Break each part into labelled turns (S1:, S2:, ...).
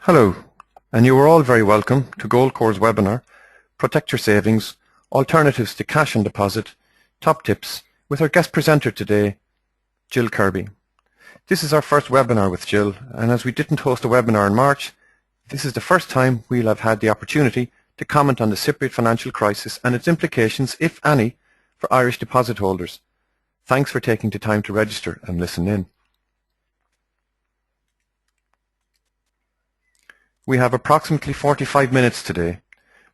S1: Hello, and you are all very welcome to Goldcore's webinar, Protect Your Savings, Alternatives to Cash and Deposit, Top Tips, with our guest presenter today, Jill Kerby. This is our first webinar with Jill, and as we didn't host a webinar in March, this is the first time we'll have had the opportunity to comment on the Cypriot financial crisis and its implications, if any, for Irish deposit holders. Thanks for taking the time to register and listen in. We have approximately 45 minutes today,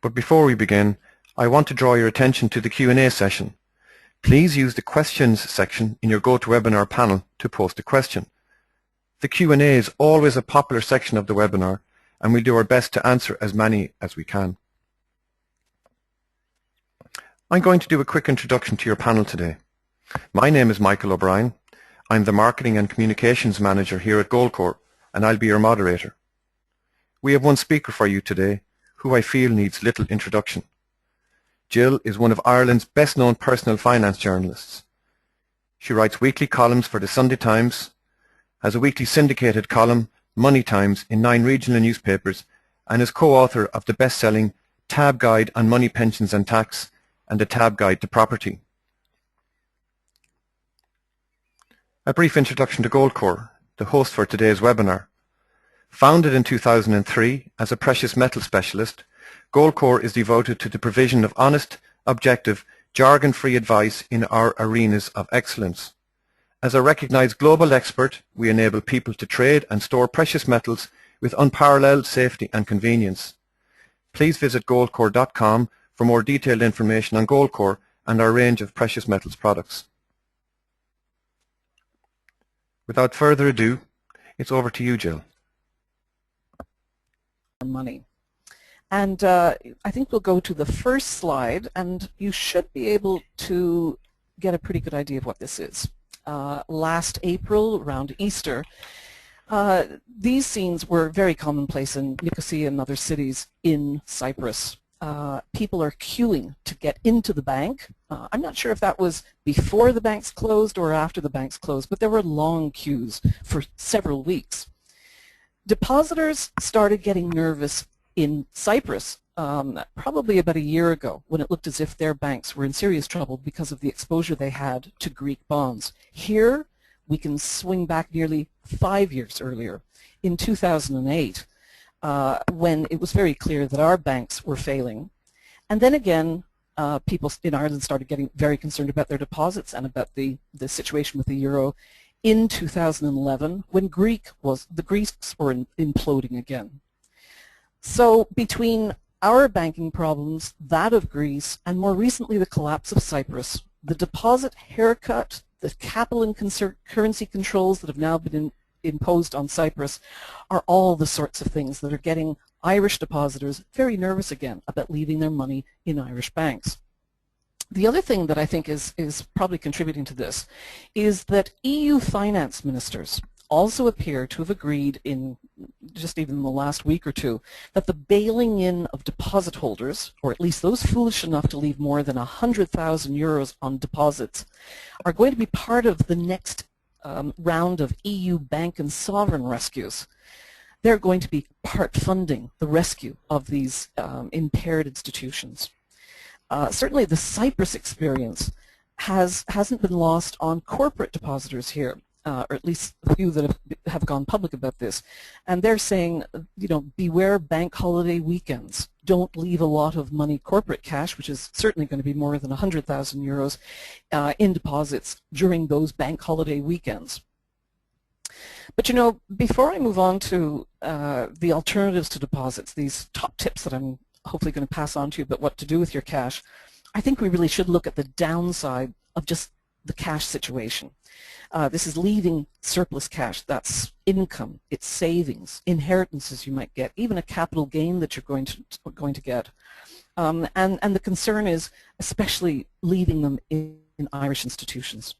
S1: but before we begin, I want to draw your attention to the Q&A session. Please use the questions section in your GoToWebinar panel to post a question. The Q&A is always a popular section of the webinar, and we'll do our best to answer as many as we can. I'm going to do a quick introduction to your panel today. My name is Michael O'Brien. I'm the Marketing and Communications Manager here at Goldcore, and I'll be your moderator. We have one speaker for you today who I feel needs little introduction. Jill is one of Ireland's best-known personal finance journalists. She writes weekly columns for the Sunday Times, has a weekly syndicated column, MoneyTimes, in 9 regional newspapers, and is co-author of the best-selling Tab Guide on Money, Pensions and Tax and the Tab Guide to Property. A brief introduction to Goldcore, the host for today's webinar. Founded in 2003 as a precious metal specialist, Goldcore is devoted to the provision of honest, objective, jargon-free advice in our arenas of excellence. As a recognized global expert, we enable people to trade and store precious metals with unparalleled safety and convenience. Please visit goldcore.com for more detailed information on Goldcore and our range of precious metals products. Without further ado, it's over to you, Jill.
S2: Money. And I think we'll go to the first slide, and you should be able to get a pretty good idea of what this is. Last April, around Easter, these scenes were very commonplace in Nicosia and other cities in Cyprus. People are queuing to get into the bank. I'm not sure if that was before the banks closed or after the banks closed, but there were long queues for several weeks. Depositors started getting nervous in Cyprus probably about a year ago, when it looked as if their banks were in serious trouble because of the exposure they had to Greek bonds. Here we can swing back nearly 5 years earlier, in 2008, when it was very clear that our banks were failing. And then again, people in Ireland started getting very concerned about their deposits and about the situation with the euro in 2011, when the Greeks were imploding again. So between our banking problems, that of Greece, and more recently the collapse of Cyprus, the deposit haircut, the capital and currency controls that have now been imposed on Cyprus are all the sorts of things that are getting Irish depositors very nervous again about leaving their money in Irish banks. The other thing that I think is probably contributing to this is that EU finance ministers also appear to have agreed in just even the last week or two that the bailing in of deposit holders, or at least those foolish enough to leave more than 100,000 euros on deposits, are going to be part of the next round of EU bank and sovereign rescues. They're going to be part funding the rescue of these impaired institutions. Certainly the Cyprus experience hasn't been lost on corporate depositors here, or at least a few that have gone public about this. And they're saying, you know, beware bank holiday weekends. Don't leave a lot of money, corporate cash, which is certainly going to be more than 100,000 euros, in deposits during those bank holiday weekends. But you know, before I move on to the alternatives to deposits, these top tips that I'm hopefully going to pass on to you about what to do with your cash, I think we really should look at the downside of just the cash situation. This is leaving surplus cash. That's income, it's savings, inheritances you might get, even a capital gain that you're going to get. And the concern is especially leaving them in Irish institutions.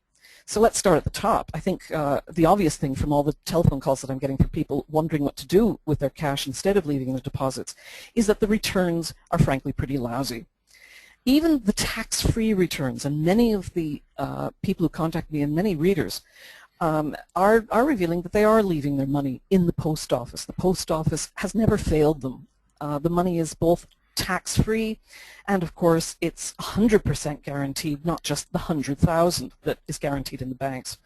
S2: So let's start at the top. I think the obvious thing from all the telephone calls that I'm getting from people wondering what to do with their cash instead of leaving their deposits is that the returns are frankly pretty lousy. Even the tax-free returns, and many of the people who contact me and many readers are revealing that they are leaving their money in the post office. The post office has never failed them. The money is both tax-free, and of course it's 100% guaranteed, not just the 100,000 that is guaranteed in the banks.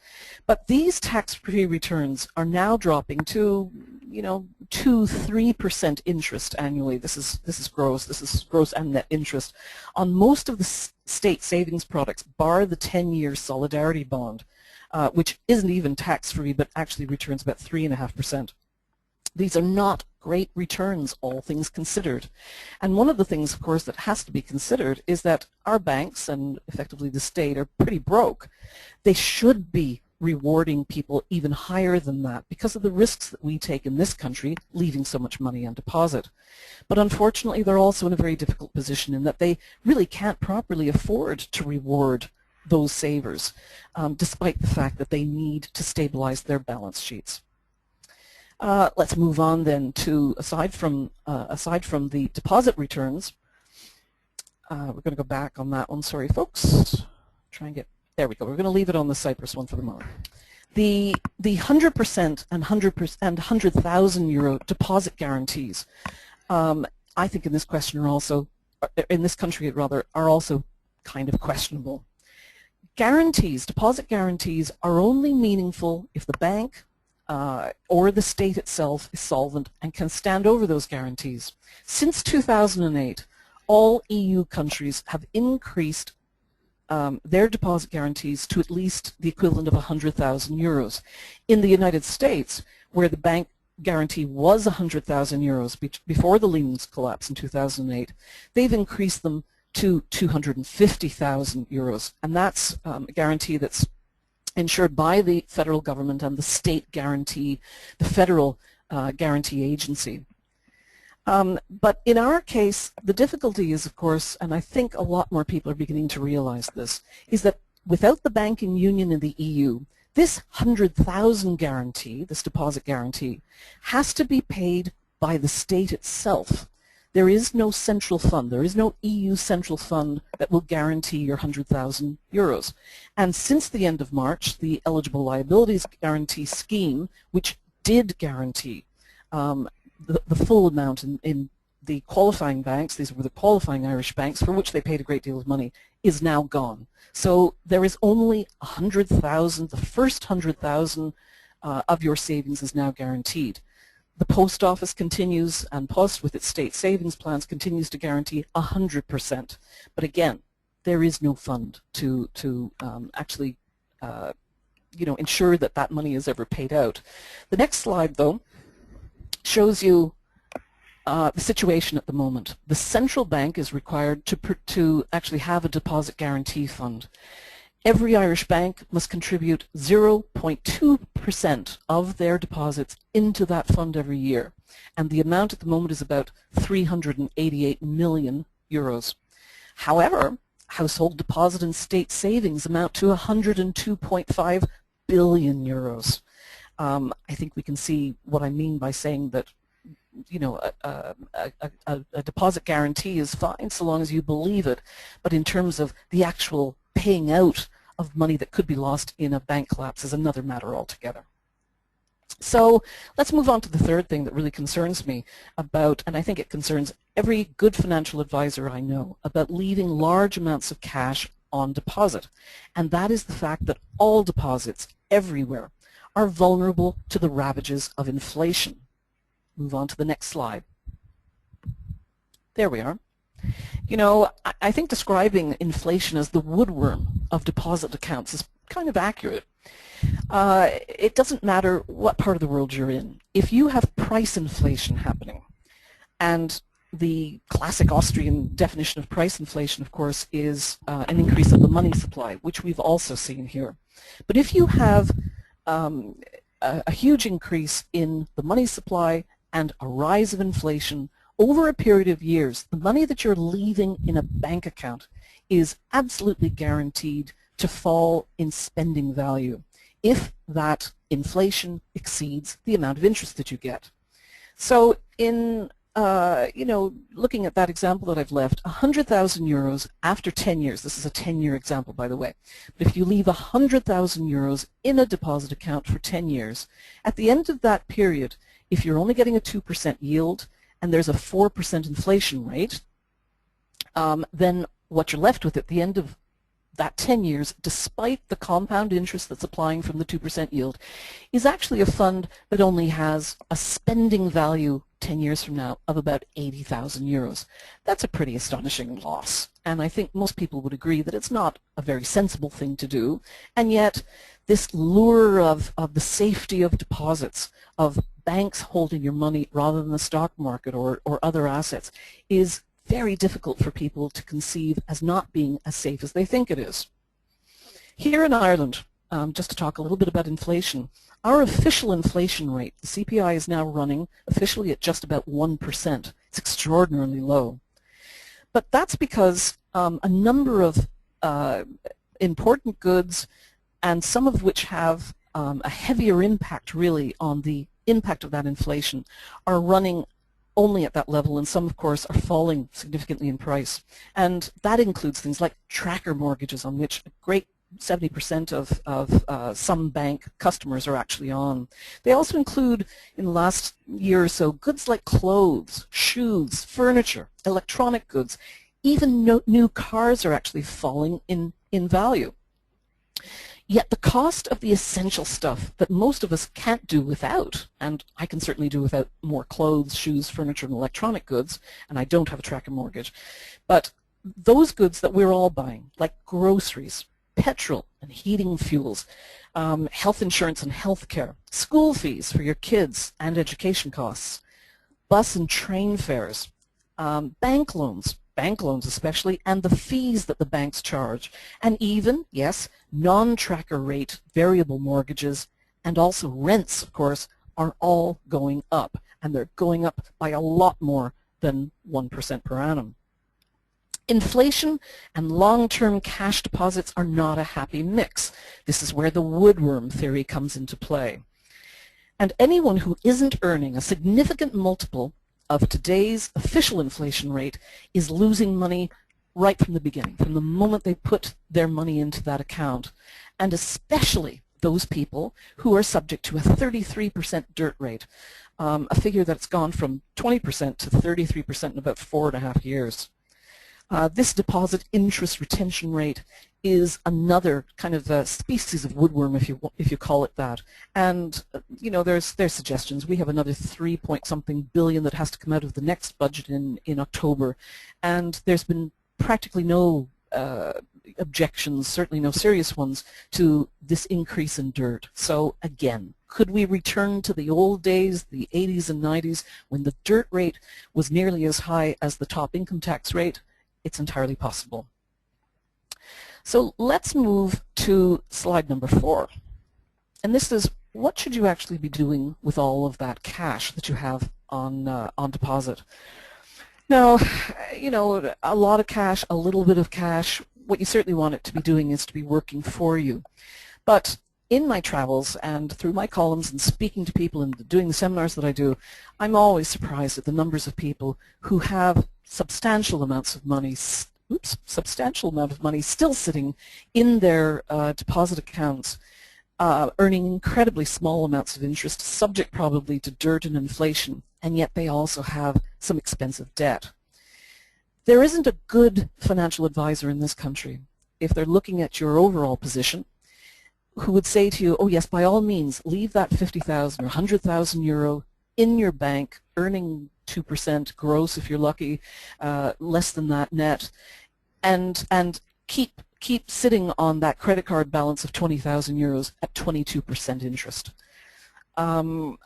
S2: But these tax-free returns are now dropping to, 2-3% interest annually. This is gross. This is gross and net interest on most of the state savings products, bar the 10-year Solidarity bond, which isn't even tax-free, but actually returns about 3.5%. These are not great returns, all things considered. And one of the things, of course, that has to be considered is that our banks, and effectively the state, are pretty broke. They should be rewarding people even higher than that because of the risks that we take in this country, leaving so much money on deposit. But unfortunately, they're also in a very difficult position in that they really can't properly afford to reward those savers, despite the fact that they need to stabilize their balance sheets. Let's move on then to, aside from the deposit returns, we're going to go back on that one. Sorry, folks. Try and get, there we go. We're going to leave it on the Cyprus one for the moment. The 100% and 100,000 euro deposit guarantees, I think in this question are also, in this country rather, are also kind of questionable. Guarantees, deposit guarantees, are only meaningful if the bank or the state itself is solvent and can stand over those guarantees. Since 2008, all EU countries have increased their deposit guarantees to at least the equivalent of 100,000 euros. In the United States, where the bank guarantee was 100,000 euros before the Lehman's collapse in 2008, they've increased them to 250,000 euros, and that's a guarantee that's insured by the federal government and the state guarantee, the federal guarantee agency. But in our case, the difficulty is, of course, and I think a lot more people are beginning to realize this, is that without the banking union in the EU, this 100,000 guarantee, this deposit guarantee, has to be paid by the state itself. There is no central fund. There is no EU central fund that will guarantee your 100,000 euros. And since the end of March, the Eligible Liabilities Guarantee Scheme, which did guarantee the full amount in the qualifying banks, these were the qualifying Irish banks for which they paid a great deal of money, is now gone. So there is only 100,000, the first 100,000 of your savings is now guaranteed. The post office continues, and Post with its state savings plans continues to guarantee 100%. But again, there is no fund to actually ensure that that money is ever paid out. The next slide, though, shows you the situation at the moment. The central bank is required to actually have a deposit guarantee fund. Every Irish bank must contribute 0.2% of their deposits into that fund every year, and the amount at the moment is about 388 million euros. However, household deposit and state savings amount to 102.5 billion euros. I think we can see what I mean by saying that a deposit guarantee is fine so long as you believe it, but in terms of the actual paying out of money that could be lost in a bank collapse is another matter altogether. So let's move on to the third thing that really concerns me about, and I think it concerns every good financial advisor I know, about leaving large amounts of cash on deposit. And that is the fact that all deposits everywhere are vulnerable to the ravages of inflation. Move on to the next slide. There we are. I think describing inflation as the woodworm of deposit accounts is kind of accurate. It doesn't matter what part of the world you're in. If you have price inflation happening, and the classic Austrian definition of price inflation, of course, is an increase of the money supply, which we've also seen here. But if you have a huge increase in the money supply and a rise of inflation, over a period of years, the money that you're leaving in a bank account is absolutely guaranteed to fall in spending value if that inflation exceeds the amount of interest that you get. So in you know, looking at that example that I've left, 100,000 euros after 10 years, this is a 10-year example, by the way, but if you leave 100,000 euros in a deposit account for 10 years, at the end of that period, if you're only getting a 2% yield and there's a 4% inflation rate, then what you're left with at the end of that 10 years, despite the compound interest that's applying from the 2% yield, is actually a fund that only has a spending value 10 years from now of about 80,000 euros. That's a pretty astonishing loss, and I think most people would agree that it's not a very sensible thing to do, and yet this lure of the safety of deposits, of banks holding your money rather than the stock market or other assets, is very difficult for people to conceive as not being as safe as they think it is. Here in Ireland, just to talk a little bit about inflation, our official inflation rate, the CPI, is now running officially at just about 1%. It's extraordinarily low. But that's because a number of important goods, and some of which have a heavier impact really on the impact of that inflation, are running only at that level, and some, of course, are falling significantly in price. And that includes things like tracker mortgages, on which a great 70% of some bank customers are actually on. They also include, in the last year or so, goods like clothes, shoes, furniture, electronic goods. Even new cars are actually falling in value. Yet the cost of the essential stuff that most of us can't do without, and I can certainly do without more clothes, shoes, furniture, and electronic goods, and I don't have a tracker mortgage, but those goods that we're all buying, like groceries, petrol and heating fuels, health insurance and health care, school fees for your kids and education costs, bus and train fares, bank loans especially, and the fees that the banks charge, and even, yes, non-tracker rate variable mortgages, and also rents, of course, are all going up, and they're going up by a lot more than 1% per annum. Inflation and long-term cash deposits are not a happy mix. This is where the woodworm theory comes into play. And anyone who isn't earning a significant multiple of today's official inflation rate is losing money right from the beginning, from the moment they put their money into that account, and especially those people who are subject to a 33% dirt rate, a figure that's gone from 20% to 33% in about 4.5 years. This deposit interest retention rate is another kind of a species of woodworm, if you call it that. And you know, there's suggestions. We have another 3-point-something billion that has to come out of the next budget in October, and there's been practically no objections, certainly no serious ones, to this increase in dirt. So again, could we return to the old days, the 80s and 90s, when the dirt rate was nearly as high as the top income tax rate? It's entirely possible. So let's move to slide number 4. And this is, what should you actually be doing with all of that cash that you have on deposit? Now, you know, a lot of cash, a little bit of cash, what you certainly want it to be doing is to be working for you. But in my travels and through my columns and speaking to people and doing the seminars that I do, I'm always surprised at the numbers of people who have substantial amounts of money still sitting in their deposit accounts, earning incredibly small amounts of interest, subject probably to dirt and inflation, and yet they also have some expensive debt. There isn't a good financial advisor in this country, if they're looking at your overall position, who would say to you, oh yes, by all means, leave that 50,000 or 100,000 euro in your bank, earning 2% gross if you're lucky, less than that net, and keep sitting on that credit card balance of 20,000 euros at 22% interest.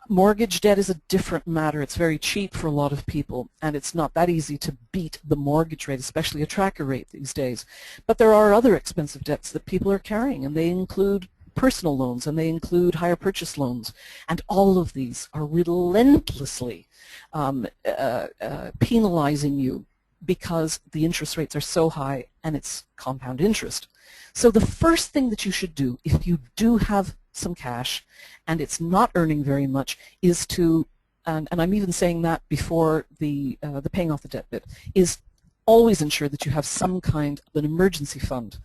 S2: Mortgage debt is a different matter. It's very cheap for a lot of people, and it's not that easy to beat the mortgage rate, especially a tracker rate these days. But there are other expensive debts that people are carrying, and they include personal loans, and they include hire purchase loans, and all of these are relentlessly penalizing you because the interest rates are so high and it's compound interest. So the first thing that you should do, if you do have some cash and it's not earning very much, is to and I'm even saying that before the paying off the debt bit, is always ensure that you have some kind of an emergency fund.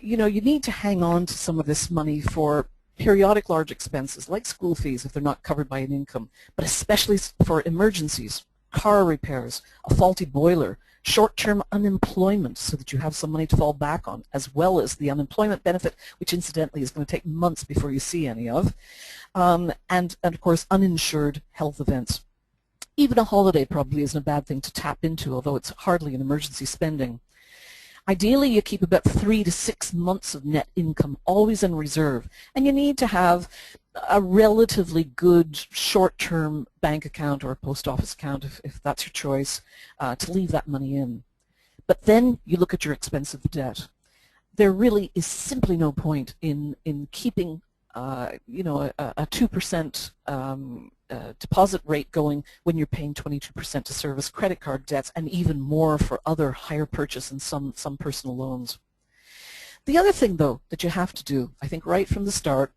S2: You know, you need to hang on to some of this money for periodic large expenses like school fees if they're not covered by an income, but especially for emergencies, car repairs, a faulty boiler, short-term unemployment so that you have some money to fall back on, as well as the unemployment benefit, which incidentally is going to take months before you see any of, and of course uninsured health events. Even a holiday probably isn't a bad thing to tap into, although it's hardly an emergency spending. Ideally, you keep about 3 to 6 months of net income always in reserve, and you need to have a relatively good short-term bank account or a post office account, if that's your choice, to leave that money in. But then you look at your expensive debt. There really is simply no point in keeping you know, a 2% deposit rate going when you're paying 22% to service credit card debts, and even more for other higher purchase and some personal loans. The other thing, though, that you have to do, I think right from the start,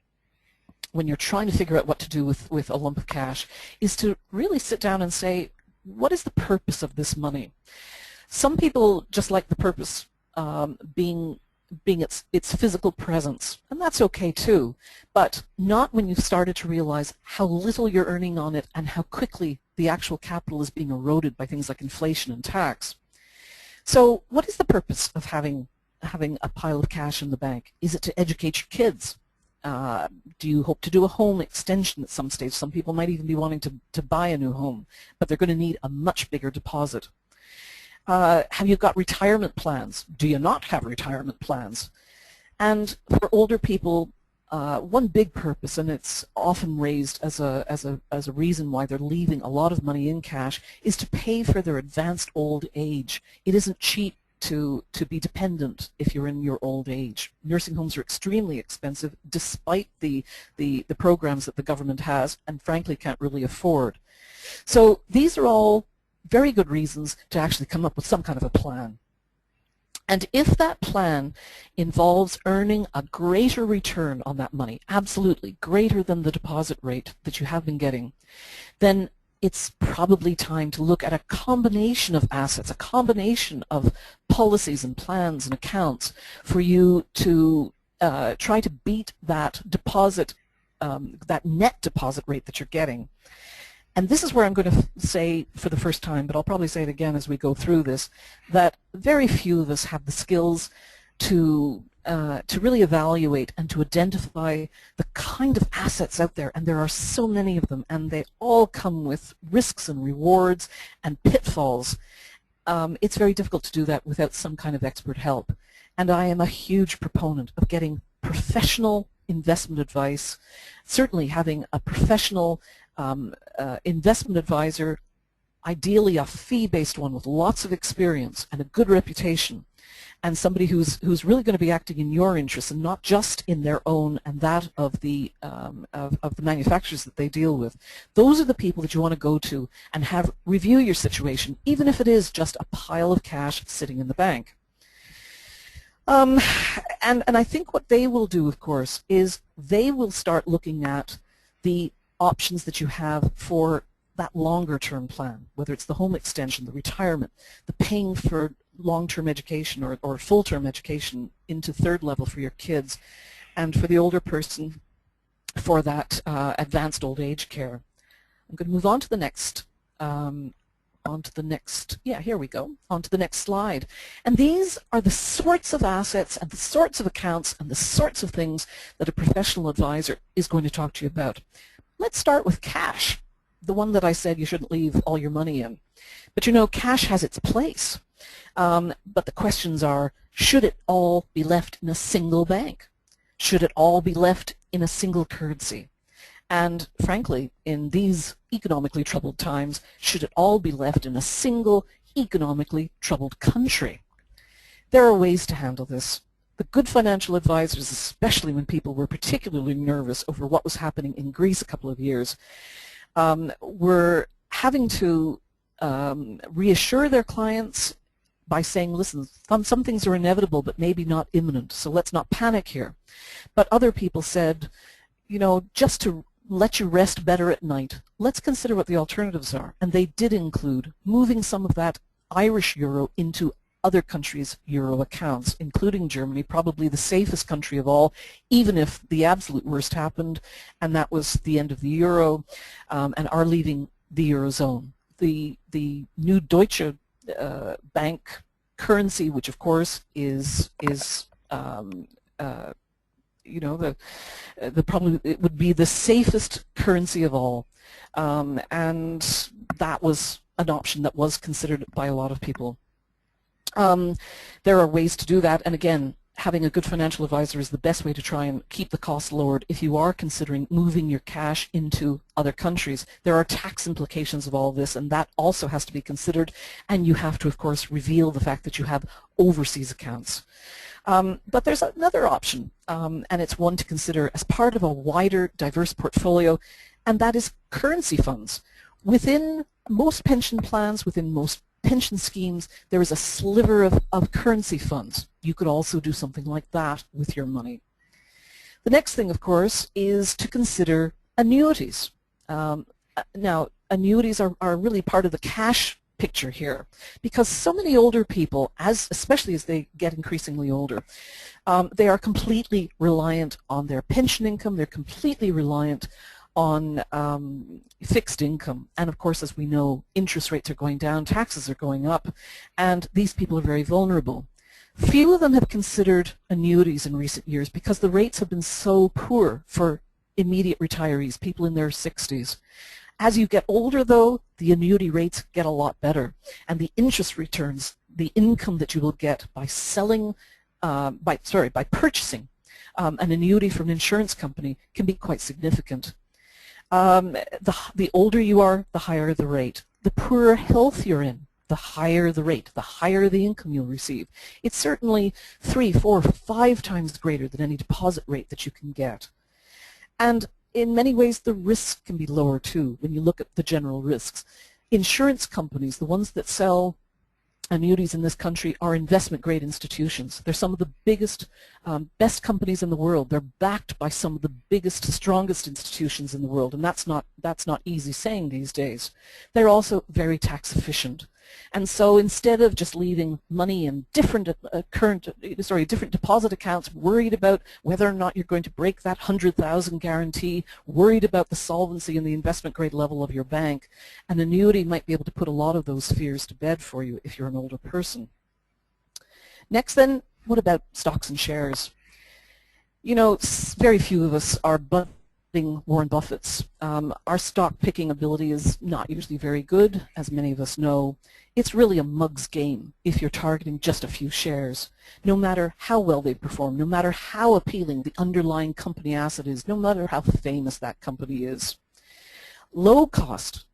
S2: when you're trying to figure out what to do with a lump of cash, is to really sit down and say, what is the purpose of this money? Some people just like the purpose being its physical presence, and that's okay too, but not when you've started to realize how little you're earning on it and how quickly the actual capital is being eroded by things like inflation and tax. So what is the purpose of having a pile of cash in the bank? Is it to educate your kids? Do you hope to do a home extension at some stage? Some people might even be wanting to buy a new home, but they're going to need a much bigger deposit. Have you got retirement plans? Do you not have retirement plans? And for older people, one big purpose, and it's often raised as a reason why they're leaving a lot of money in cash, is to pay for their advanced old age. It isn't cheap to be dependent if you're in your old age. Nursing homes are extremely expensive, despite the programs that the government has and frankly can't really afford. So these are all very good reasons to actually come up with some kind of a plan. And if that plan involves earning a greater return on that money, absolutely greater than the deposit rate that you have been getting, then it's probably time to look at a combination of assets, a combination of policies and plans and accounts for you to try to beat that deposit, that net deposit rate that you're getting. And this is where I'm going to say for the first time, but I'll probably say it again as we go through this, that very few of us have the skills to really evaluate and to identify the kind of assets out there, and there are so many of them, and they all come with risks and rewards and pitfalls. It's very difficult to do that without some kind of expert help. And I am a huge proponent of getting professional investment advice, certainly having a professional investment advisor, ideally a fee-based one with lots of experience and a good reputation, and somebody who's really going to be acting in your interests and not just in their own and that of the manufacturers that they deal with. Those are the people that you want to go to and have review your situation, even if it is just a pile of cash sitting in the bank. And I think what they will do, of course, is they will start looking at the options that you have for that longer term plan, whether it's the home extension, the retirement, the paying for long-term education or full-term education into third level for your kids, and for the older person for that advanced old age care. I'm going to move on to the next here we go, onto the next slide. And these are the sorts of assets and the sorts of accounts and the sorts of things that a professional advisor is going to talk to you about. Let's start with cash, the one that I said you shouldn't leave all your money in. But you know, cash has its place. But the questions are, should it all be left in a single bank? Should it all be left in a single currency? And frankly, in these economically troubled times, should it all be left in a single economically troubled country? There are ways to handle this. The good financial advisors, especially when people were particularly nervous over what was happening in Greece a couple of years, were having to reassure their clients by saying, listen, some things are inevitable but maybe not imminent, so let's not panic here. But other people said, you know, just to let you rest better at night, let's consider what the alternatives are. And they did include moving some of that Irish euro into other countries' euro accounts, including Germany, probably the safest country of all, even if the absolute worst happened, and that was the end of the euro, and our leaving the eurozone. The new Deutsche Bank currency, which of course is you know, probably it would be the safest currency of all, and that was an option that was considered by a lot of people. There are ways to do that, and again, having a good financial advisor is the best way to try and keep the costs lowered if you are considering moving your cash into other countries. There are tax implications of all this, and that also has to be considered, and you have to, of course, reveal the fact that you have overseas accounts. But there's another option, and it's one to consider as part of a wider, diverse portfolio, and that is currency funds. Within most pension plans, within most pension schemes, there is a sliver of currency funds. You could also do something like that with your money. The next thing, of course, is to consider annuities. Now, annuities are really part of the cash picture here, because so many older people, especially as they get increasingly older, they are completely reliant on their pension income. They're completely reliant on fixed income, and of course, as we know, interest rates are going down, taxes are going up, and these people are very vulnerable. Few of them have considered annuities in recent years because the rates have been so poor for immediate retirees, people in their 60s. As you get older, though, the annuity rates get a lot better, and the interest returns, the income that you will get by selling, by purchasing an annuity from an insurance company can be quite significant. The older you are, the higher the rate. The poorer health you're in, the higher the rate, the higher the income you'll receive. It's certainly 3, 4, 5 times greater than any deposit rate that you can get. And in many ways, the risk can be lower too when you look at the general risks. Insurance companies, the ones that sell annuities in this country, are investment-grade institutions. They're some of the biggest, best companies in the world. They're backed by some of the biggest, strongest institutions in the world, and that's not easy saying these days. They're also very tax efficient. And so instead of just leaving money in different different deposit accounts, worried about whether or not you're going to break that 100,000 guarantee, worried about the solvency and the investment grade level of your bank, an annuity might be able to put a lot of those fears to bed for you if you're an older person. Next then, what about stocks and shares? You know, very few of us are Warren Buffett's. Our stock picking ability is not usually very good, as many of us know. It's really a mug's game if you're targeting just a few shares. No matter how well they perform, no matter how appealing the underlying company asset is, no matter how famous that company is. Low cost,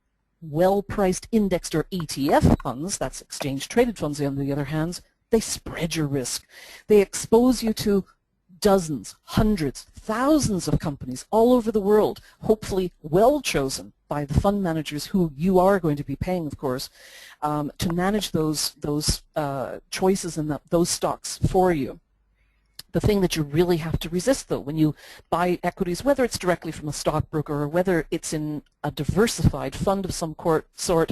S2: well-priced indexed or ETF funds, that's exchange-traded funds on the other hand, they spread your risk. They expose you to dozens, hundreds, thousands of companies all over the world, hopefully well chosen by the fund managers who you are going to be paying, of course, to manage those choices and those stocks for you. The thing that you really have to resist, though, when you buy equities, whether it's directly from a stockbroker or whether it's in a diversified fund of some sort,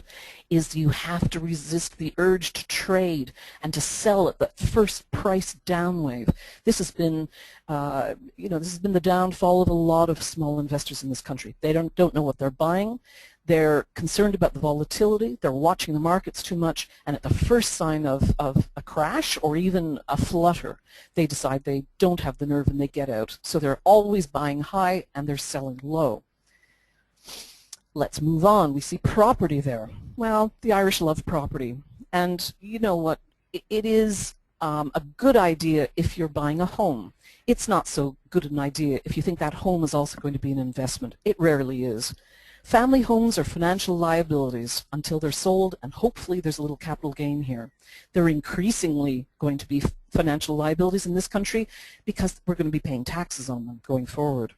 S2: is you have to resist the urge to trade and to sell at the first price down wave. This has been, this has been the downfall of a lot of small investors in this country. They don't know what they're buying. They're concerned about the volatility, they're watching the markets too much, and at the first sign of a crash or even a flutter, they decide they don't have the nerve and they get out. So they're always buying high and they're selling low. Let's move on. We see property there. Well, the Irish love property. And you know what? It is a good idea if you're buying a home. It's not so good an idea if you think that home is also going to be an investment. It rarely is. Family homes are financial liabilities until they're sold, and hopefully there's a little capital gain here. They're increasingly going to be financial liabilities in this country because we're going to be paying taxes on them going forward.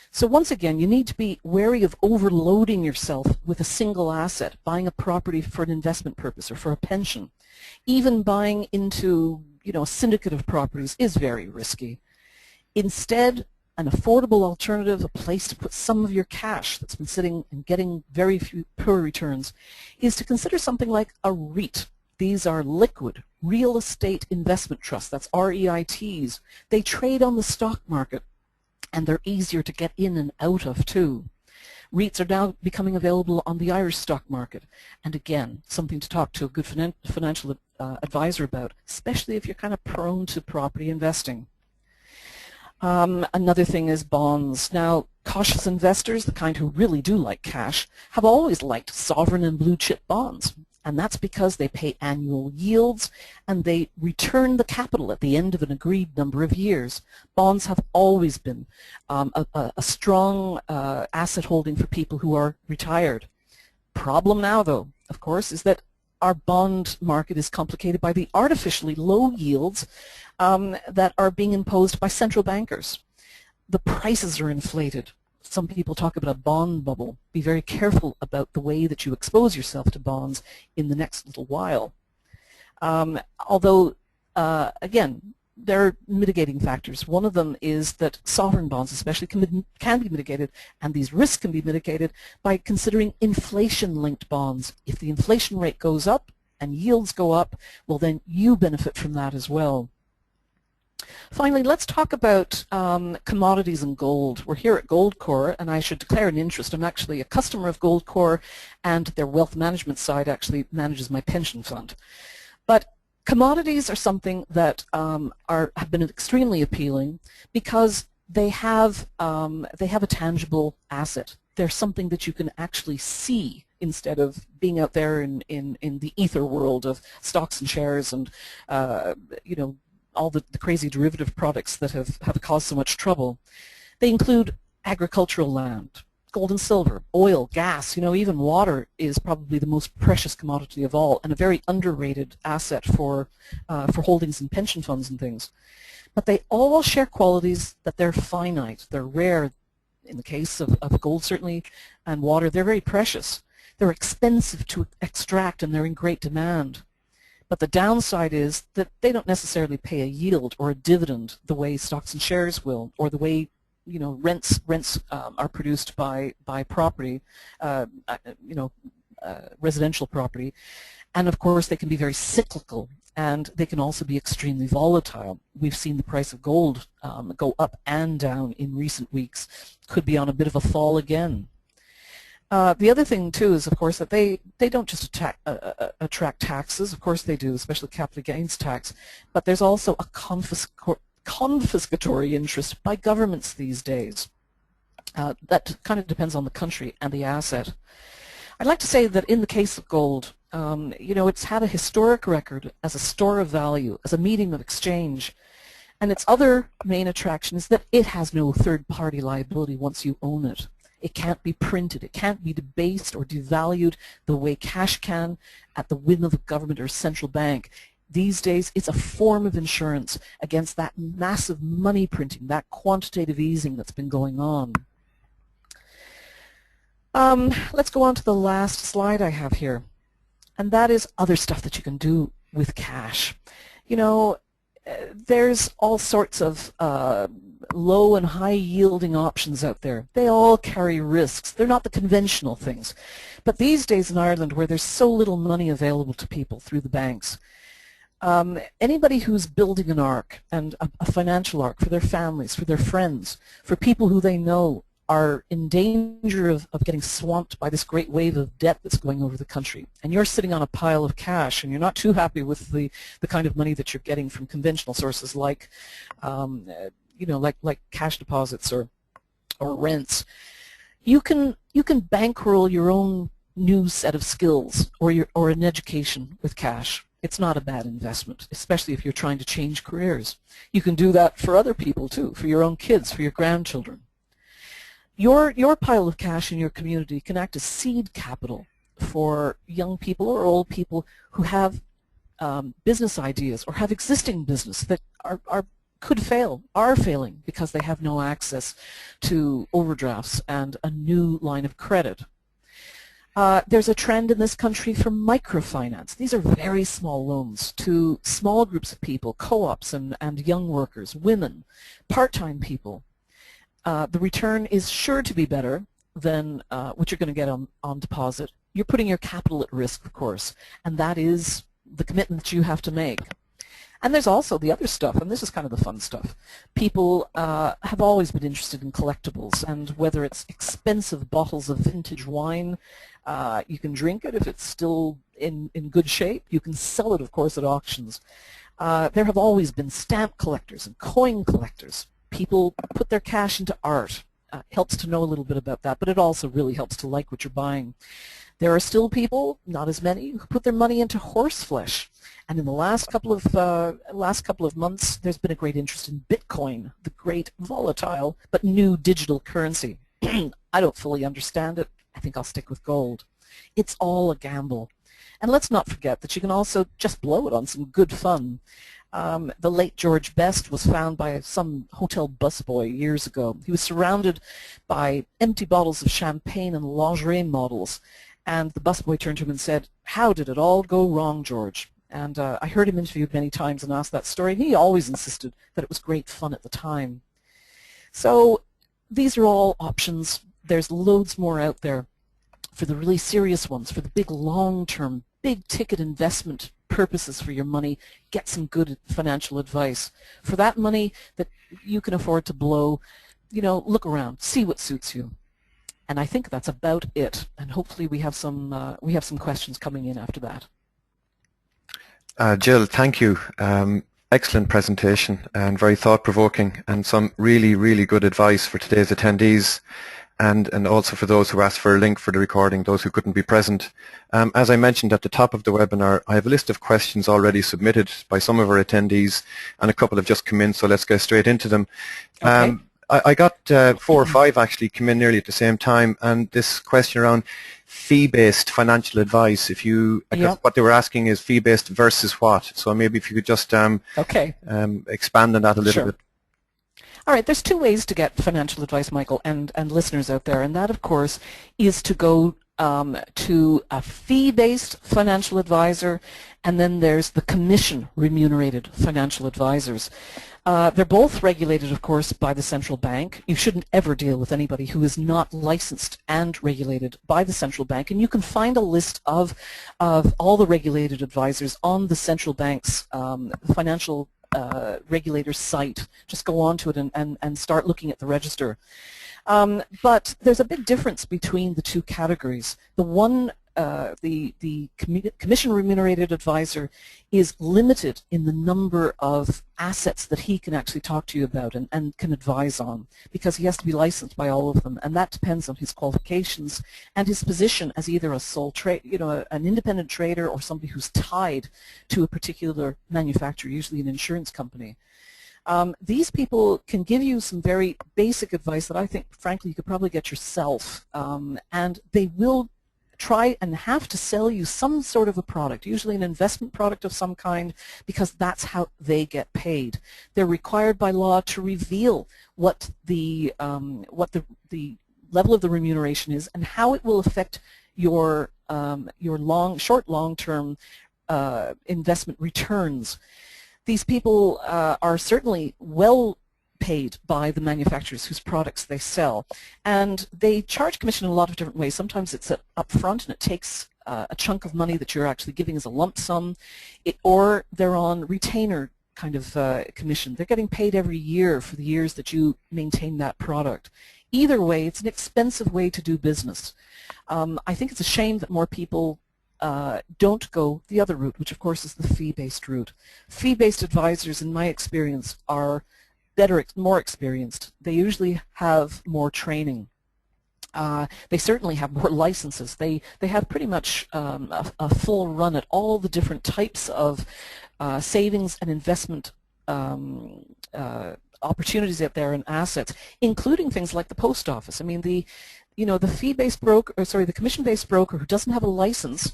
S2: So once again, you need to be wary of overloading yourself with a single asset, buying a property for an investment purpose or for a pension. Even buying into, a syndicate of properties is very risky. Instead, an affordable alternative, a place to put some of your cash that's been sitting and getting very few poor returns, is to consider something like a REIT. These are liquid real estate investment trusts. That's REITs. They trade on the stock market, and they're easier to get in and out of too. REITs are now becoming available on the Irish stock market, and again, something to talk to a good financial advisor about, especially if you're kind of prone to property investing. Another thing is bonds. Now, cautious investors, the kind who really do like cash, have always liked sovereign and blue chip bonds. And that's because they pay annual yields and they return the capital at the end of an agreed number of years. Bonds have always been a strong asset holding for people who are retired. Problem now, though, of course, is that our bond market is complicated by the artificially low yields that are being imposed by central bankers. The prices are inflated. Some people talk about a bond bubble. Be very careful about the way that you expose yourself to bonds in the next little while. Although, again, there are mitigating factors. One of them is that sovereign bonds especially can be mitigated, and these risks can be mitigated by considering inflation-linked bonds. If the inflation rate goes up and yields go up, well then you benefit from that as well. Finally, let's talk about commodities and gold. We're here at Goldcore, and I should declare an interest. I'm actually a customer of Goldcore, and their wealth management side actually manages my pension fund. But commodities are something that have been extremely appealing because they have a tangible asset. They're something that you can actually see instead of being out there in the ether world of stocks and shares and you know, all the crazy derivative products that have caused so much trouble. They include agricultural land, gold and silver, oil, gas, you know, even water is probably the most precious commodity of all and a very underrated asset for holdings in pension funds and things. But they all share qualities that they're finite, they're rare. In the case of gold certainly, and water, they're very precious. They're expensive to extract and they're in great demand. But the downside is that they don't necessarily pay a yield or a dividend the way stocks and shares will, or the way, you know, rents are produced by property, you know, residential property. And of course they can be very cyclical, and they can also be extremely volatile. We've seen the price of gold go up and down in recent weeks. Could be on a bit of a fall again. The other thing too is, of course, that they don't just attract taxes. Of course they do, especially capital gains tax. But there's also a confiscatory interest by governments these days. That kind of depends on the country and the asset. I'd like to say that in the case of gold, you know, it's had a historic record as a store of value, as a medium of exchange. And its other main attraction is that it has no third-party liability once you own it. It can't be printed. It can't be debased or devalued the way cash can at the whim of a government or central bank. These days, it's a form of insurance against that massive money printing, that quantitative easing that's been going on. Let's go on to the last slide I have here, and that is other stuff that you can do with cash. You know, there's all sorts of low and high yielding options out there. They all carry risks. They're not the conventional things. But these days in Ireland, where there's so little money available to people through the banks, anybody who's building an ark, and a financial ark for their families, for their friends, for people who they know are in danger of getting swamped by this great wave of debt that's going over the country, and you're sitting on a pile of cash and you're not too happy with the kind of money that you're getting from conventional sources like you know, like cash deposits or rents, you can bankroll your own new set of skills or an education with cash. It's not a bad investment, especially if you're trying to change careers. You can do that for other people too, for your own kids, for your grandchildren. Your pile of cash in your community can act as seed capital for young people or old people who have business ideas or have existing business that could fail, are failing because they have no access to overdrafts and a new line of credit. There's a trend in this country for microfinance. These are very small loans to small groups of people, co-ops and young workers, women, part-time people. the return is sure to be better than what you're going to get on deposit. You're putting your capital at risk, of course, and that is the commitment that you have to make. And there's also the other stuff, and this is kind of the fun stuff. People have always been interested in collectibles, and whether it's expensive bottles of vintage wine, you can drink it if it's still in good shape. You can sell it, of course, at auctions. There have always been stamp collectors and coin collectors. People put their cash into art. Helps to know a little bit about that, but it also really helps to like what you're buying. There are still people, not as many, who put their money into horse flesh. And in the last couple of months, there's been a great interest in Bitcoin, the great volatile but new digital currency. I don't fully understand it. I think I'll stick with gold. It's all a gamble. And let's not forget that you can also just blow it on some good fun. The late George Best was found by some hotel busboy years ago. He was surrounded by empty bottles of champagne and lingerie models. And the busboy turned to him and said, "How did it all go wrong, George?" And I heard him interviewed many times and asked that story. And he always insisted that it was great fun at the time. So these are all options. There's loads more out there for the really serious ones, for the big long-term, big-ticket investment purposes for your money. Get some good financial advice. For that money that you can afford to blow, you know, look around, see what suits you. And I think that's about it. And hopefully we have some questions coming in after that.
S1: Jill, thank you. Excellent presentation and very thought-provoking, and some really, really good advice for today's attendees, and also for those who asked for a link for the recording, those who couldn't be present. As I mentioned at the top of the webinar, I have a list of questions already submitted by some of our attendees, and a couple have just come in, so let's get straight into them.
S2: Okay.
S1: I got 4 or 5 actually come in nearly at the same time, and this question around fee-based financial advice. If you, what they were asking is fee-based versus what? So maybe if you could just expand on that a little bit.
S2: All right, there's 2 ways to get financial advice, Michael, and listeners out there, and that, of course, is to go to a fee-based financial advisor, and then there's the commission-remunerated financial advisors. They're both regulated, of course, by the central bank. You shouldn't ever deal with anybody who is not licensed and regulated by the central bank. And you can find a list of all the regulated advisors on the central bank's financial regulator site. Just go on to it and start looking at the register. But there's a big difference between the 2 categories. The one, the commission-remunerated advisor is limited in the number of assets that he can actually talk to you about and can advise on, because he has to be licensed by all of them, and that depends on his qualifications and his position as either a sole trade, an independent trader, or somebody who's tied to a particular manufacturer, usually an insurance company. These people can give you some very basic advice that I think, frankly, you could probably get yourself, and they will try and have to sell you some sort of a product, usually an investment product of some kind, because that's how they get paid. They're required by law to reveal what the level of the remuneration is and how it will affect your short, long-term investment returns. These people are certainly well paid by the manufacturers whose products they sell, and they charge commission in a lot of different ways. Sometimes it's up front and it takes a chunk of money that you're actually giving as a lump sum, or they're on retainer kind of commission. They're getting paid every year for the years that you maintain that product. Either way, it's an expensive way to do business. I think it's a shame that more people don't go the other route, which of course is the fee-based route. Fee-based advisors, in my experience, are better, more experienced. They usually have more training. They certainly have more licenses. They have pretty much a full run at all the different types of savings and investment opportunities out there and assets, including things like the post office. I mean, the fee-based broker, or sorry, the commission-based broker who doesn't have a license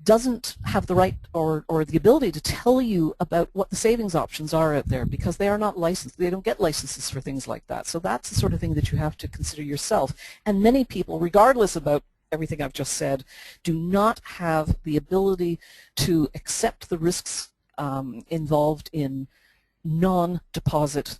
S2: doesn't have the right or the ability to tell you about what the savings options are out there, because they are not licensed. They don't get licenses for things like that. So that's the sort of thing that you have to consider yourself. And many people, regardless about everything I've just said, do not have the ability to accept the risks involved in non-deposit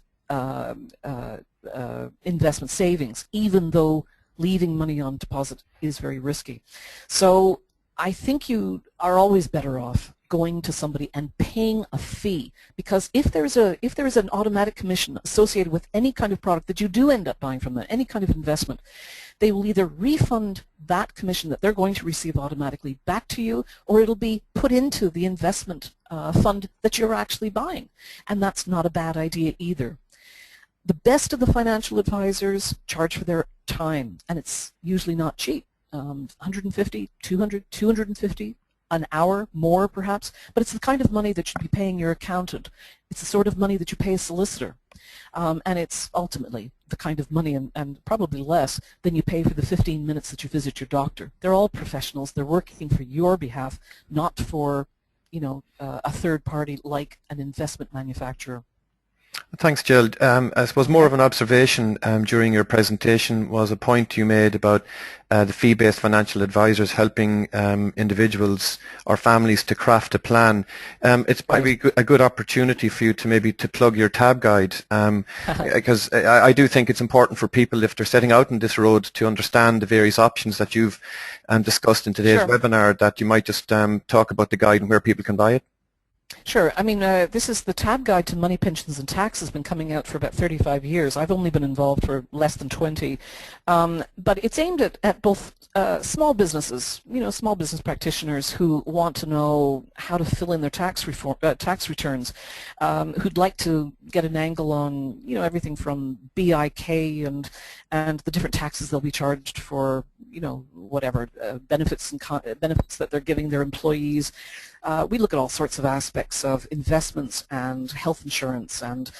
S2: investment savings, even though leaving money on deposit is very risky. So I think you are always better off going to somebody and paying a fee, because if there's an automatic commission associated with any kind of product that you do end up buying from them, any kind of investment, they will either refund that commission that they're going to receive automatically back to you, or it'll be put into the investment fund that you're actually buying, and that's not a bad idea either. The best of the financial advisors charge for their time, and it's usually not cheap. 150, 200, 250 an hour, more perhaps, but it's the kind of money that you'd be paying your accountant. It's the sort of money that you pay a solicitor, and it's ultimately the kind of money, and probably less than you pay for the 15 minutes that you visit your doctor. They're all professionals. They're working for your behalf, not for, you know, a third party like an investment manufacturer.
S1: Thanks, Jill. I suppose more of an observation during your presentation was a point you made about the fee-based financial advisors helping individuals or families to craft a plan. It's probably a good opportunity for you to maybe to plug your tab guide, because I do think it's important for people, if they're setting out on this road, to understand the various options that you've discussed in today's webinar, that you might just talk about the guide and where people can buy it.
S2: Sure. I mean, this is the Tab Guide to Money, Pensions and Tax has been coming out for about 35 years. I've only been involved for less than 20. But it's aimed at both small businesses, you know, small business practitioners who want to know how to fill in their tax returns, who'd like to get an angle on, you know, everything from BIK and the different taxes they'll be charged for, you know, whatever, benefits that they're giving their employees. We look at all sorts of aspects of investments and health insurance and,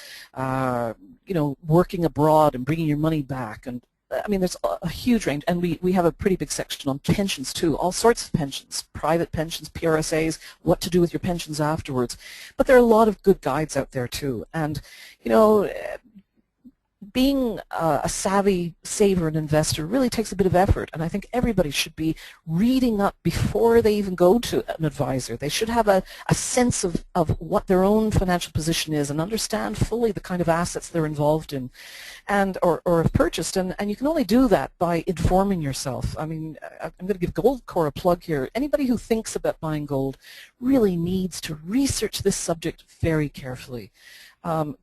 S2: you know, working abroad and bringing your money back. And I mean, there's a huge range. And we have a pretty big section on pensions too, all sorts of pensions, private pensions, PRSAs, what to do with your pensions afterwards. But there are a lot of good guides out there too. And, you know, being a savvy saver and investor really takes a bit of effort, and I think everybody should be reading up before they even go to an advisor. They should have a sense of what their own financial position is and understand fully the kind of assets they're involved in and or have purchased, and you can only do that by informing yourself. I mean, I'm going to give Goldcore a plug here. Anybody who thinks about buying gold really needs to research this subject very carefully.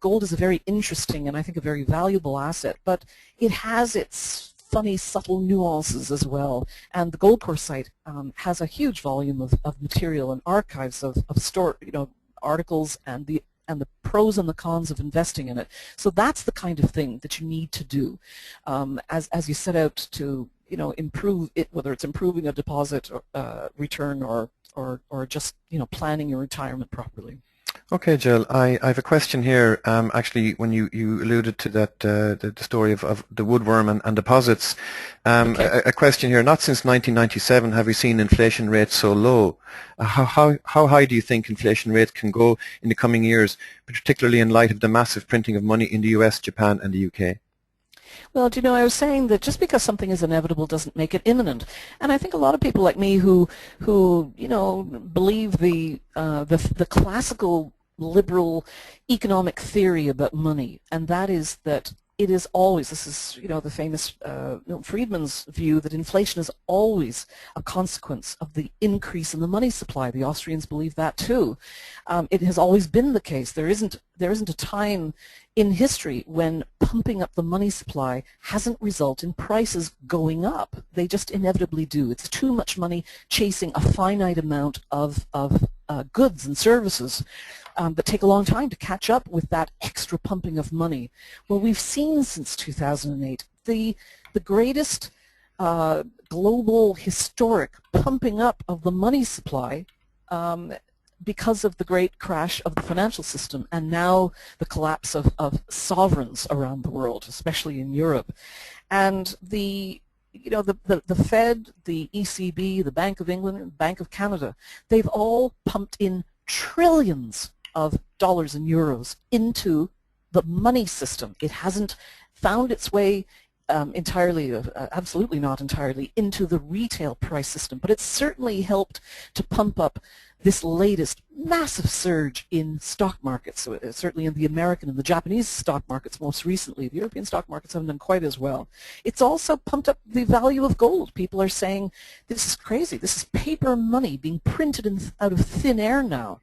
S2: Gold is a very interesting and I think a very valuable asset, but it has its funny, subtle nuances as well. And the Goldcore site has a huge volume of material and archives of articles and the pros and the cons of investing in it. So that's the kind of thing that you need to do as you set out to, you know, improve it, whether it's improving a deposit or, return or just, you know, planning your retirement properly.
S1: Okay, Jill, I have a question here. Actually, when you alluded to that, the story of the woodworm and deposits, a question here. Not since 1997 have we seen inflation rates so low. How high do you think inflation rates can go in the coming years, particularly in light of the massive printing of money in the US, Japan, and the UK?
S2: Well, do you know, I was saying that just because something is inevitable doesn't make it imminent, and I think a lot of people like me who you know, believe the classical liberal economic theory about money, and that is that it is always, this is, you know, the famous Milton Friedman's view that inflation is always a consequence of the increase in the money supply. The Austrians believe that too. It has always been the case. There isn't a time in history when pumping up the money supply hasn't resulted in prices going up. They just inevitably do. It's too much money chasing a finite amount of goods and services that take a long time to catch up with that extra pumping of money. Well, we've seen since 2008 the greatest global historic pumping up of the money supply because of the great crash of the financial system and now the collapse of sovereigns around the world, especially in Europe. And the Fed, the ECB, the Bank of England, Bank of Canada, they've all pumped in trillions of dollars and euros into the money system. It hasn't found its way entirely, absolutely not entirely, into the retail price system, but it's certainly helped to pump up this latest massive surge in stock markets. So certainly in the American and the Japanese stock markets most recently. The European stock markets haven't done quite as well. It's also pumped up the value of gold. People are saying, this is crazy. This is paper money being printed out of thin air now,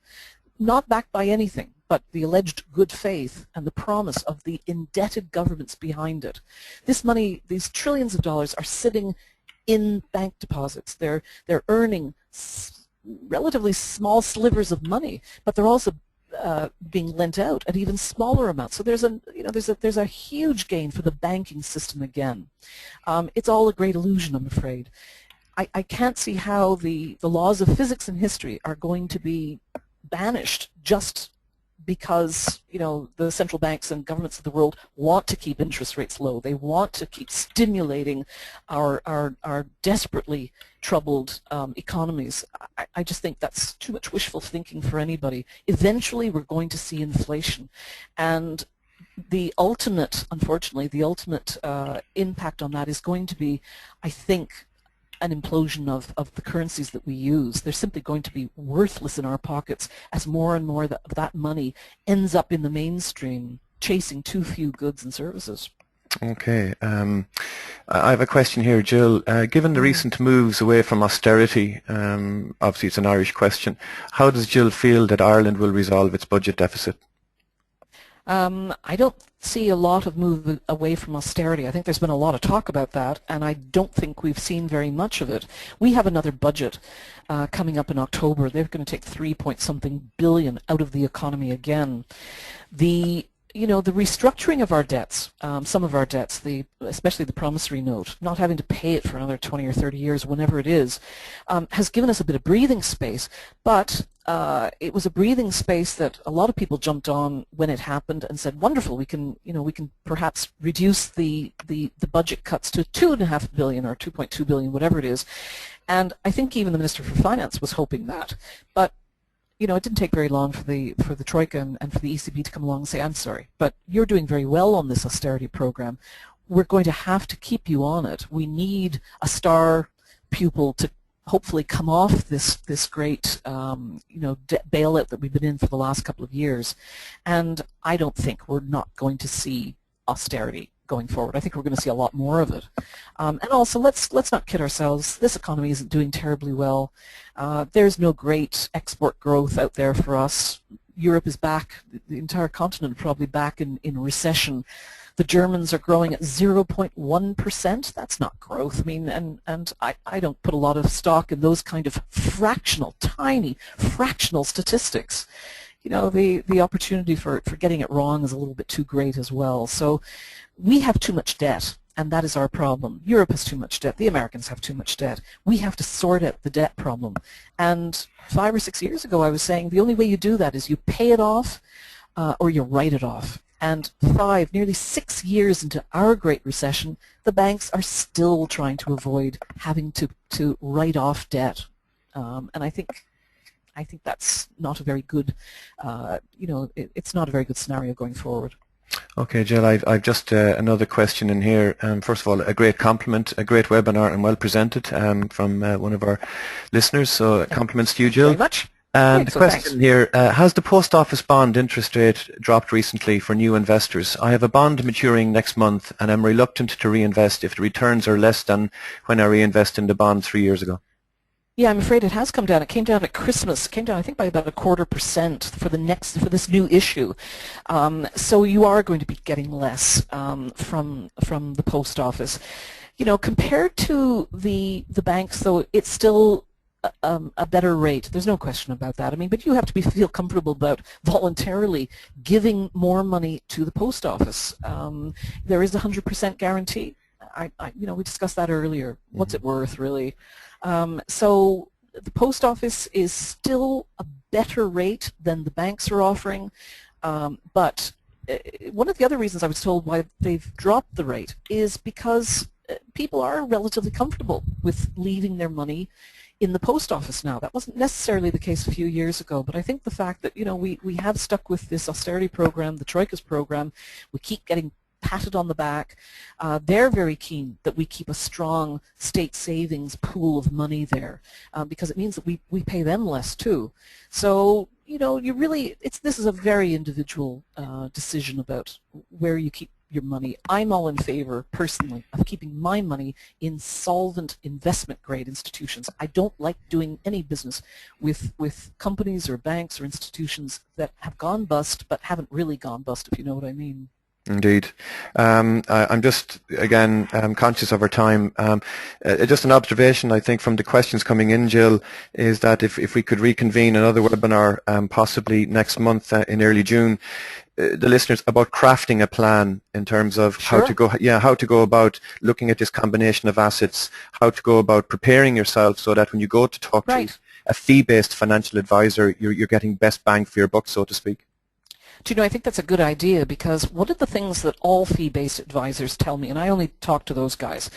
S2: not backed by anything but the alleged good faith and the promise of the indebted governments behind it. This money, these trillions of dollars, are sitting in bank deposits. They're earning relatively small slivers of money, but they're also being lent out at even smaller amounts. So there's a huge gain for the banking system again. It's all a great illusion, I'm afraid. I can't see how the laws of physics and history are going to be banished just because, you know, the central banks and governments of the world want to keep interest rates low. They want to keep stimulating our desperately troubled economies. I just think that's too much wishful thinking for anybody. Eventually we're going to see inflation, and the ultimate, unfortunately, the ultimate impact on that is going to be, I think, an implosion of the currencies that we use. They're simply going to be worthless in our pockets as more and more of that money ends up in the mainstream, chasing too few goods and services.
S1: Okay. I have a question here, Jill. Given the recent moves away from austerity, obviously it's an Irish question, how does Jill feel that Ireland will resolve its budget deficit?
S2: I don't see a lot of move away from austerity. I think there's been a lot of talk about that, and I don't think we've seen very much of it. We have another budget coming up in October. They're going to take 3-point-something billion out of the economy again. The restructuring of our debts, some of our debts, especially the promissory note, not having to pay it for another 20 or 30 years, whenever it is, has given us a bit of breathing space. But it was a breathing space that a lot of people jumped on when it happened and said, wonderful, we can perhaps reduce the budget cuts to $2.5 billion or $2.2 billion, whatever it is. And I think even the Minister for Finance was hoping that. But it didn't take very long for the Troika and for the ECB to come along and say, I'm sorry, but you're doing very well on this austerity program. We're going to have to keep you on it. We need a star pupil to hopefully come off this great bailout that we've been in for the last couple of years. And I don't think we're not going to see austerity going forward. I think we're going to see a lot more of it. And also, let's not kid ourselves. This economy isn't doing terribly well. There's no great export growth out there for us. Europe is back. The entire continent probably back in recession. The Germans are growing at 0.1%. That's not growth. I mean, and I don't put a lot of stock in those kind of tiny fractional statistics. The opportunity for getting it wrong is a little bit too great as well. So we have too much debt, and that is our problem. Europe has too much debt. The Americans have too much debt. We have to sort out the debt problem. And 5 or 6 years ago I was saying the only way you do that is you pay it off or you write it off. And nearly 6 years into our Great Recession, the banks are still trying to avoid having to write off debt. And I think that's not a very good, it's not a very good scenario going forward.
S1: Okay, Jill, I've just another question in here. First of all, a great compliment, a great webinar and well presented from one of our listeners. So compliments to you, Jill.
S2: Very much.
S1: And the question here, has the post office bond interest rate dropped recently for new investors? I have a bond maturing next month and I'm reluctant to reinvest if the returns are less than when I reinvested in the bond 3 years ago.
S2: Yeah, I'm afraid it has come down. It came down at Christmas. It came down, I think, by about 0.25% for this new issue. So you are going to be getting less from the post office. Compared to the banks, though, it's still a better rate. There's no question about that. I mean, but you have to feel comfortable about voluntarily giving more money to the post office. There is a 100% guarantee. We discussed that earlier. What's it worth, really? So the post office is still a better rate than the banks are offering, but one of the other reasons I was told why they've dropped the rate is because people are relatively comfortable with leaving their money in the post office now. That wasn't necessarily the case a few years ago, but I think the fact that we have stuck with this austerity program, the Troika's program, we keep getting patted on the back. They're very keen that we keep a strong state savings pool of money there because it means that we pay them less too. So, you know, you really, this is a very individual decision about where you keep your money. I'm all in favor, personally, of keeping my money in solvent investment-grade institutions. I don't like doing any business with companies or banks or institutions that have gone bust but haven't really gone bust, if you know what I mean.
S1: Indeed. I'm just, again, conscious of our time. Just an observation, I think, from the questions coming in, Jill, is that if we could reconvene another webinar possibly next month in early June, the listeners, about crafting a plan in terms of how to go about looking at this combination of assets, how to go about preparing yourself so that when you go to talk to a fee-based financial advisor, you're getting best bang for your buck, so to speak.
S2: Do you know, I think that's a good idea, because one of the things that all fee-based advisors tell me, and I only talk to those guys,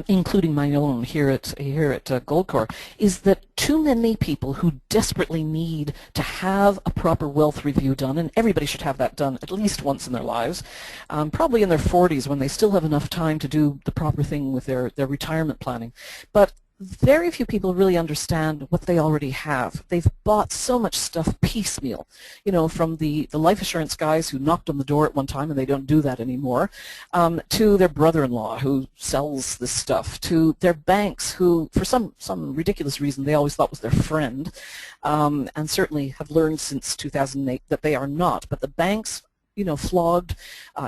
S2: including my own here at Goldcorp, is that too many people who desperately need to have a proper wealth review done, and everybody should have that done at least once in their lives, probably in their 40s when they still have enough time to do the proper thing with their retirement planning. But very few people really understand what they already have. They've bought so much stuff piecemeal, you know, from the life assurance guys who knocked on the door at one time and they don't do that anymore, to their brother-in-law who sells this stuff, to their banks who, for some ridiculous reason, they always thought was their friend, and certainly have learned since 2008 that they are not. But the banks, you know, flogged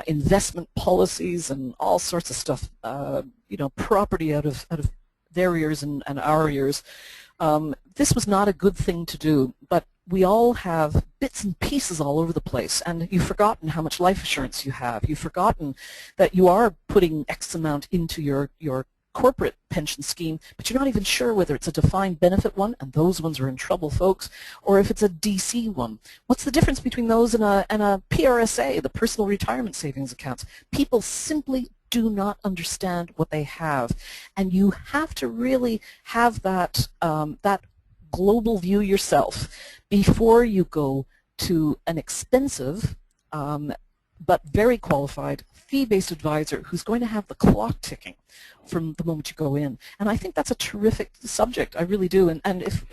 S2: investment policies and all sorts of stuff, you know, property out of their ears and our ears. This was not a good thing to do, but we all have bits and pieces all over the place, and you've forgotten how much life assurance you have. You've forgotten that you are putting X amount into your corporate pension scheme, but you're not even sure whether it's a defined benefit one, and those ones are in trouble, folks, or if it's a DC one. What's the difference between those and a PRSA, the personal retirement savings accounts? People simply do not understand what they have, and you have to really have that that global view yourself before you go to an expensive but very qualified fee-based advisor who's going to have the clock ticking from the moment you go in. And I think that's a terrific subject, I really do. And if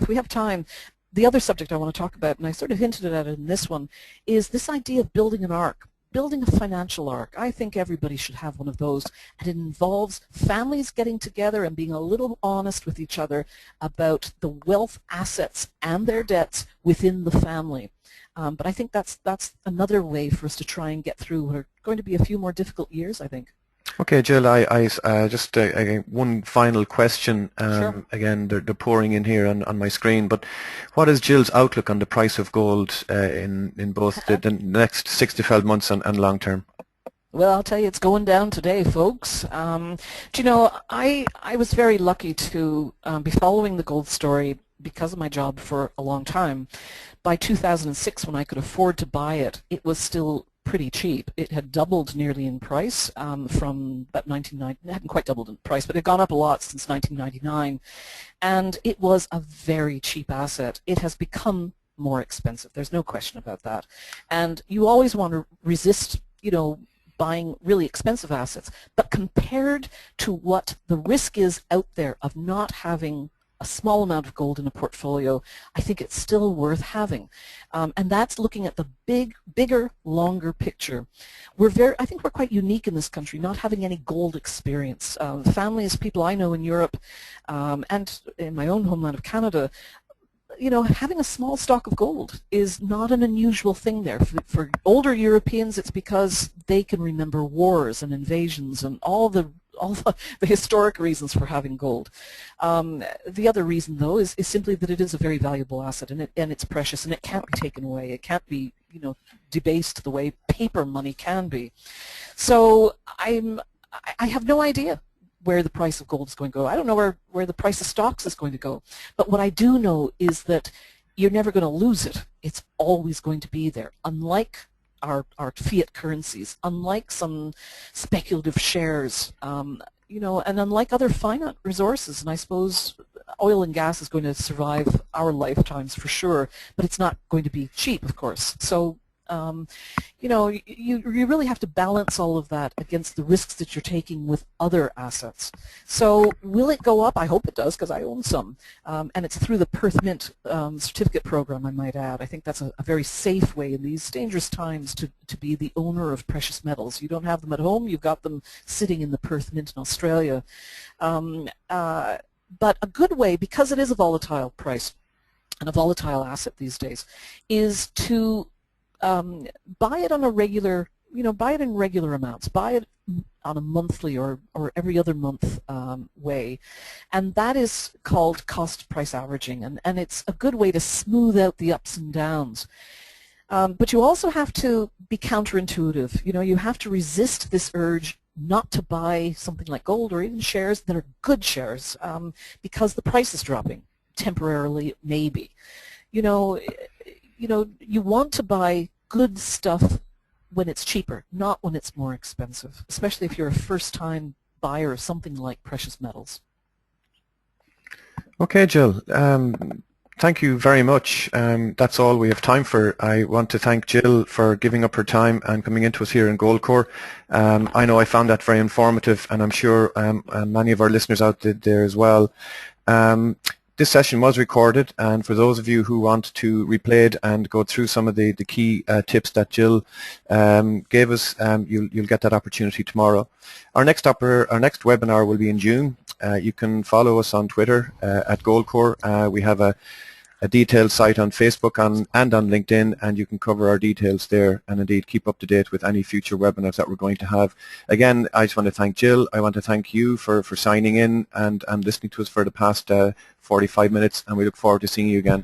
S2: we have time, the other subject I want to talk about, and I sort of hinted at it in this one, is this idea of building an arc. Building a financial arc. I think everybody should have one of those, and it involves families getting together and being a little honest with each other about the wealth assets and their debts within the family. But I think that's another way for us to try and get through what are going to be a few more difficult years, I think.
S1: Okay, Jill, I just one final question.
S2: Sure.
S1: Again, they're pouring in here on my screen, but what is Jill's outlook on the price of gold in both the next 6 to 12 months and long term?
S2: Well, I'll tell you, it's going down today, folks. Do you know, I was very lucky to be following the gold story because of my job for a long time. By 2006, when I could afford to buy it, it was still pretty cheap. It had doubled nearly in price from about 1990. It hadn't quite doubled in price, but it had gone up a lot since 1999. And it was a very cheap asset. It has become more expensive. There's no question about that. And you always want to resist, you know, buying really expensive assets. But compared to what the risk is out there of not having a small amount of gold in a portfolio, I think it's still worth having. And that's looking at the bigger, longer picture. I think we're quite unique in this country, not having any gold experience. Families, people I know in Europe and in my own homeland of Canada, you know, having a small stock of gold is not an unusual thing there. For older Europeans, it's because they can remember wars and invasions and all the historic reasons for having gold. The other reason, though, is simply that it is a very valuable asset, and it's precious, and it can't be taken away. It can't be, you know, debased the way paper money can be. So I have no idea where the price of gold is going to go. I don't know where the price of stocks is going to go. But what I do know is that you're never going to lose it. It's always going to be there. Unlike our fiat currencies, unlike some speculative shares, you know, and unlike other finite resources, and I suppose oil and gas is going to survive our lifetimes for sure, but it's not going to be cheap, of course. So You know, you really have to balance all of that against the risks that you're taking with other assets. So will it go up? I hope it does, because I own some. And it's through the Perth Mint certificate program, I might add. I think that's a very safe way in these dangerous times to be the owner of precious metals. You don't have them at home, you've got them sitting in the Perth Mint in Australia. But a good way, because it is a volatile price and a volatile asset these days, is to buy it on a regular, buy it in regular amounts. Buy it on a monthly or every other month way, and that is called cost price averaging, and it's a good way to smooth out the ups and downs. But you also have to be counterintuitive. You have to resist this urge not to buy something like gold or even shares that are good shares because the price is dropping temporarily, maybe. You want to buy good stuff when it's cheaper, not when it's more expensive, especially if you're a first-time buyer of something like precious metals.
S1: Okay, Jill. Thank you very much. That's all we have time for. I want to thank Jill for giving up her time and coming into us here in Goldcore. I know I found that very informative, and I'm sure many of our listeners out there as well. This session was recorded, and for those of you who want to replay it and go through some of the key tips that Jill gave us, you'll get that opportunity tomorrow. Our next webinar will be in June. You can follow us on Twitter at Goldcore. We have a detailed site on Facebook and on LinkedIn, and you can cover our details there and indeed keep up to date with any future webinars that we're going to have. Again, I just want to thank Jill. I want to thank you for signing in and listening to us for the past 45 minutes, and we look forward to seeing you again.